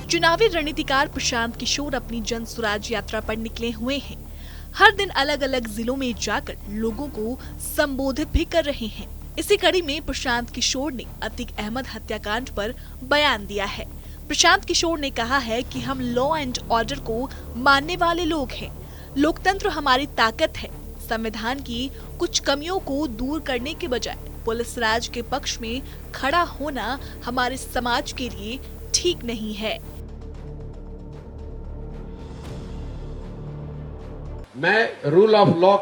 चुनावी रणनीतिकार प्रशांत किशोर अपनी जन स्वराज यात्रा पर निकले हुए हैं। हर दिन अलग अलग जिलों में जाकर लोगों को संबोधित भी कर रहे हैं। इसी कड़ी में प्रशांत किशोर ने अतीक अहमद हत्याकांड पर बयान दिया है। प्रशांत किशोर ने कहा है कि हम लॉ एंड ऑर्डर को मानने वाले लोग हैं। लोकतंत्र हमारी ताकत है। संविधान की कुछ कमियों को दूर करने के बजाय पुलिस राज के पक्ष में खड़ा होना हमारे समाज के लिए ठीक नहीं है। मैं रूल ऑफ लॉ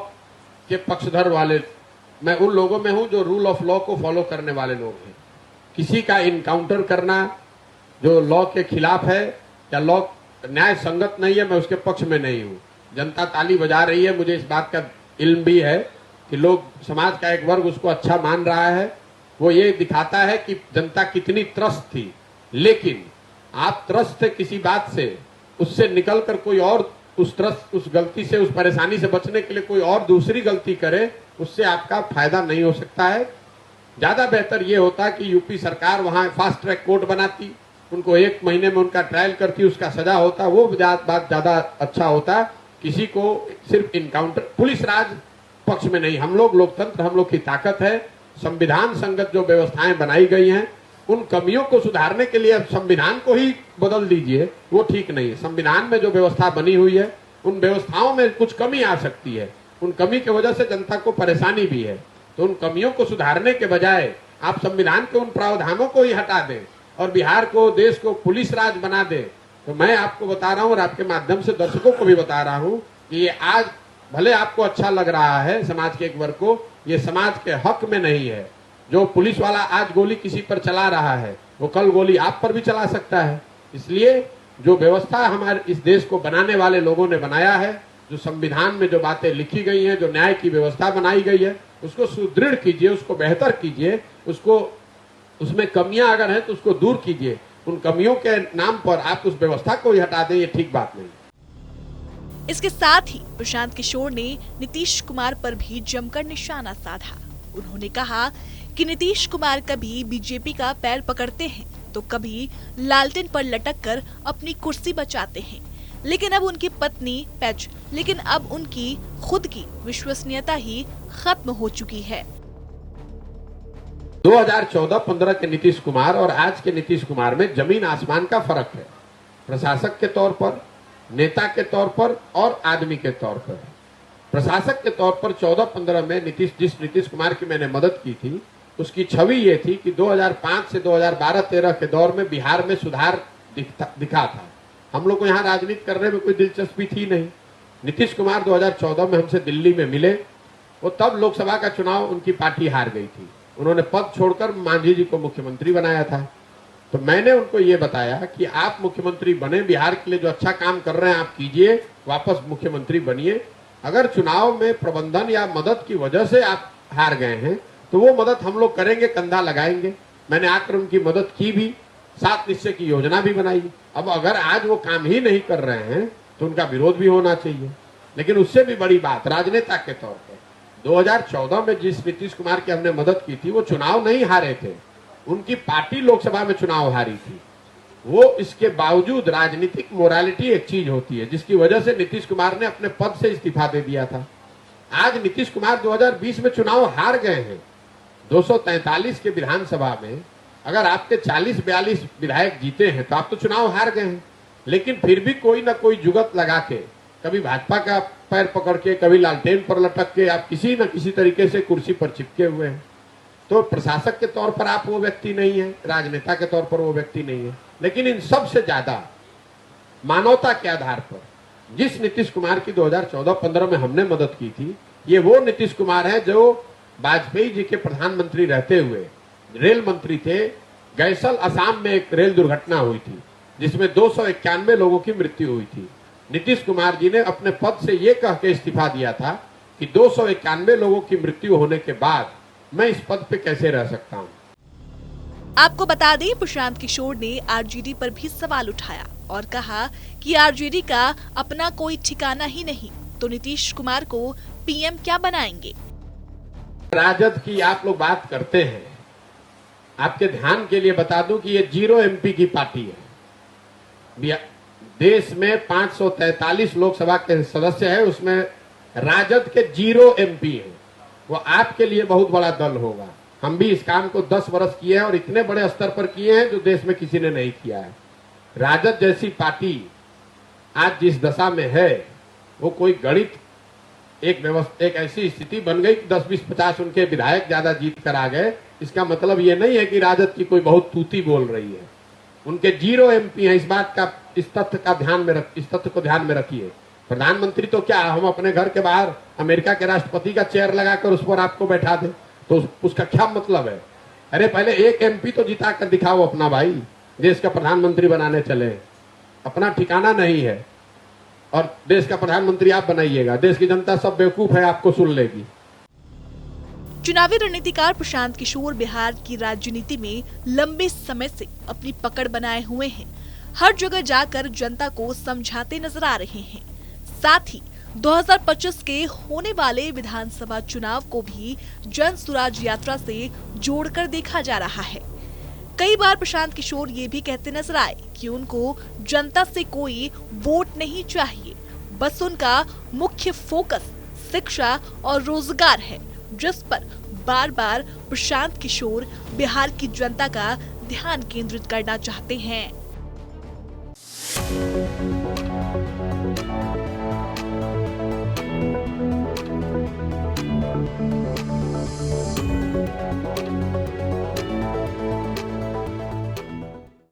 के पक्षधर वाले, मैं उन लोगों में हूं जो रूल ऑफ लॉ को फॉलो करने वाले लोग हैं। किसी का इनकाउंटर करना जो लॉ के खिलाफ है या लॉ न्याय संगत नहीं है, मैं उसके पक्ष में नहीं हूं। जनता ताली बजा रही है, मुझे इस बात का इल्म भी है कि लोग, समाज का एक वर्ग उसको अच्छा मान रहा है। वो ये दिखाता है कि जनता कितनी त्रस्त थी। लेकिन आप त्रस्त थे किसी बात से, उससे निकलकर कोई और उस गलती से, उस परेशानी से बचने के लिए कोई और दूसरी गलती करे, उससे आपका फायदा नहीं हो सकता है। ज्यादा बेहतर ये होता कि यूपी सरकार वहां फास्ट ट्रैक कोर्ट बनाती, उनको 1 महीने में उनका ट्रायल करती, उसका सजा होता, वो बात ज्यादा अच्छा होता। किसी को सिर्फ इनकाउंटर, पुलिस राज पक्ष में नहीं, हम लोग लोकतंत्र, हम लोग की ताकत है। संविधान संगत जो व्यवस्थाएं बनाई गई हैं, उन कमियों को सुधारने के लिए अब संविधान को ही बदल दीजिए, वो ठीक नहीं है। संविधान में जो व्यवस्था बनी हुई है, उन व्यवस्थाओं में कुछ कमी आ सकती है, उन कमी की वजह से जनता को परेशानी भी है। तो उन कमियों को सुधारने के बजाय आप संविधान के उन प्रावधानों को ही हटा दें और बिहार को, देश को पुलिस राज बना दें। तो मैं आपको बता रहा हूं और आपके माध्यम से दर्शकों को भी बता रहा हूं कि ये आज भले आपको अच्छा लग रहा है समाज के एक वर्ग को, ये समाज के हक में नहीं है। जो पुलिस वाला आज गोली किसी पर चला रहा है, वो कल गोली आप पर भी चला सकता है। इसलिए जो व्यवस्था हमारे इस देश को बनाने वाले लोगों ने बनाया है, जो संविधान में जो बातें लिखी गई हैं, जो न्याय की व्यवस्था बनाई गई है, उसको सुदृढ़ कीजिए, उसको बेहतर कीजिए, उसको, उसमें कमियां अगर हैं तो उसको दूर कीजिए। उन कमियों के नाम पर आप उस व्यवस्था को ही हटा दें, ये ठीक बात नहीं। इसके साथ ही प्रशांत किशोर ने नीतीश कुमार पर भी जमकर निशाना साधा। उन्होंने कहा कि नीतीश कुमार कभी बीजेपी का पैर पकड़ते हैं तो कभी लालटेन पर लटक कर अपनी कुर्सी बचाते हैं, लेकिन अब उनकी खुद की विश्वसनीयता ही खत्म हो चुकी है। 2014-15 के नीतीश कुमार और आज के नीतीश कुमार में जमीन आसमान का फर्क है। प्रशासक के तौर पर, नेता के तौर पर और आदमी के तौर पर। प्रशासक के तौर पर 14-15 में जिस नीतीश कुमार की मैंने मदद की थी, उसकी छवि ये थी कि 2005 से 2012-13 के दौर में बिहार में सुधार दिखा था। हम लोग को यहाँ राजनीति करने में कोई दिलचस्पी थी नहीं। नीतीश कुमार 2014 में हमसे दिल्ली में मिले, वो तब लोकसभा का चुनाव उनकी पार्टी हार गई थी। उन्होंने पद छोड़कर मांझी जी को मुख्यमंत्री बनाया था। तो मैंने उनको ये बताया कि आप मुख्यमंत्री बने, बिहार के लिए जो अच्छा काम कर रहे हैं आप कीजिए, वापस मुख्यमंत्री बनिए। अगर चुनाव में प्रबंधन या मदद की वजह से आप हार गए हैं तो वो मदद हम लोग करेंगे, कंधा लगाएंगे। मैंने आकर उनकी मदद की भी, 7 निश्चय की योजना भी बनाई। अब अगर आज वो काम ही नहीं कर रहे हैं तो उनका विरोध भी होना चाहिए। लेकिन उससे भी बड़ी बात, राजनेता के तौर पर 2014 में जिस नीतीश कुमार की हमने मदद की थी, वो चुनाव नहीं हारे थे, उनकी पार्टी लोकसभा में चुनाव हारी थी। वो इसके बावजूद, राजनीतिक मोरालिटी एक चीज होती है जिसकी वजह से नीतीश कुमार ने अपने पद से इस्तीफा दे दिया था। आज नीतीश कुमार 2020 में चुनाव हार गए हैं। 243 के विधानसभा में अगर आपके 40-42 विधायक जीते हैं तो आप तो चुनाव हार गए हैं। लेकिन फिर भी कोई ना कोई जुगत लगा के, कभी भाजपा का पैर पकड़ के, कभी लालटेन पर लटक के, आप किसी न किसी तरीके से कुर्सी पर चिपके हुए हैं। तो प्रशासक के तौर पर आप वो व्यक्ति नहीं है, राजनेता के तौर पर वो व्यक्ति नहीं है। लेकिन इन सबसे ज्यादा मानवता के आधार पर जिस नीतीश कुमार की 2014-15 में हमने मदद की थी, ये वो नीतीश कुमार है जो वाजपेयी जी के प्रधानमंत्री रहते हुए रेल मंत्री थे। गैसल, असम में एक रेल दुर्घटना हुई थी जिसमें 291 लोगों की मृत्यु हुई थी। नीतीश कुमार जी ने अपने पद से ये कह के इस्तीफा दिया था कि 291 लोगों की मृत्यु होने के बाद मैं इस पद पे कैसे रह सकता हूँ। आपको बता दें, प्रशांत किशोर ने आरजेडी पर भी सवाल उठाया और कहा कि आरजेडी का अपना कोई ठिकाना ही नहीं, तो नीतीश कुमार को पीएम क्या बनाएंगे। राजद की आप लोग बात करते हैं, आपके ध्यान के लिए बता दूं कि ये 0 MP की पार्टी है। देश में 543 लोकसभा के सदस्य है, उसमें राजद के 0 MP हैं। वो आपके लिए बहुत बड़ा दल होगा। हम भी इस काम को 10 वर्ष किए हैं और इतने बड़े स्तर पर किए हैं जो देश में किसी ने नहीं किया है। राजद जैसी पार्टी आज जिस दशा में है, वो कोई गणित एक ऐसी स्थिति बन गई कि 10, 20, 50 उनके विधायक ज्यादा जीत कर आ गए। इसका मतलब ये नहीं है कि राजद की कोई बहुत तूती बोल रही है। उनके 0 MP हैं। इस तथ्य को ध्यान में रखिए। प्रधानमंत्री तो क्या, हम अपने घर के बाहर अमेरिका के राष्ट्रपति का चेयर लगाकर उस पर आपको बैठा दें तो उसका क्या मतलब है? अरे पहले एक MP तो जिता कर दिखाओ अपना भाई, देश का प्रधानमंत्री बनाने चले। अपना ठिकाना नहीं है और देश का प्रधानमंत्री आप बनाइएगा। देश की जनता सब बेवकूफ है, आपको सुन लेगी। चुनावी रणनीतिकार प्रशांत किशोर बिहार की राजनीति में लंबे समय से अपनी पकड़ बनाए हुए हैं। हर जगह जाकर जनता को समझाते नजर आ रहे हैं। साथ ही 2025 के होने वाले विधानसभा चुनाव को भी जन सुराज यात्रा से जोड़कर देखा जा रहा है। कई बार प्रशांत किशोर ये भी कहते नजर आए कि उनको जनता से कोई वोट नहीं चाहिए, बस उनका मुख्य फोकस शिक्षा और रोजगार है, जिस पर बार बार प्रशांत किशोर बिहार की जनता का ध्यान केंद्रित करना चाहते हैं।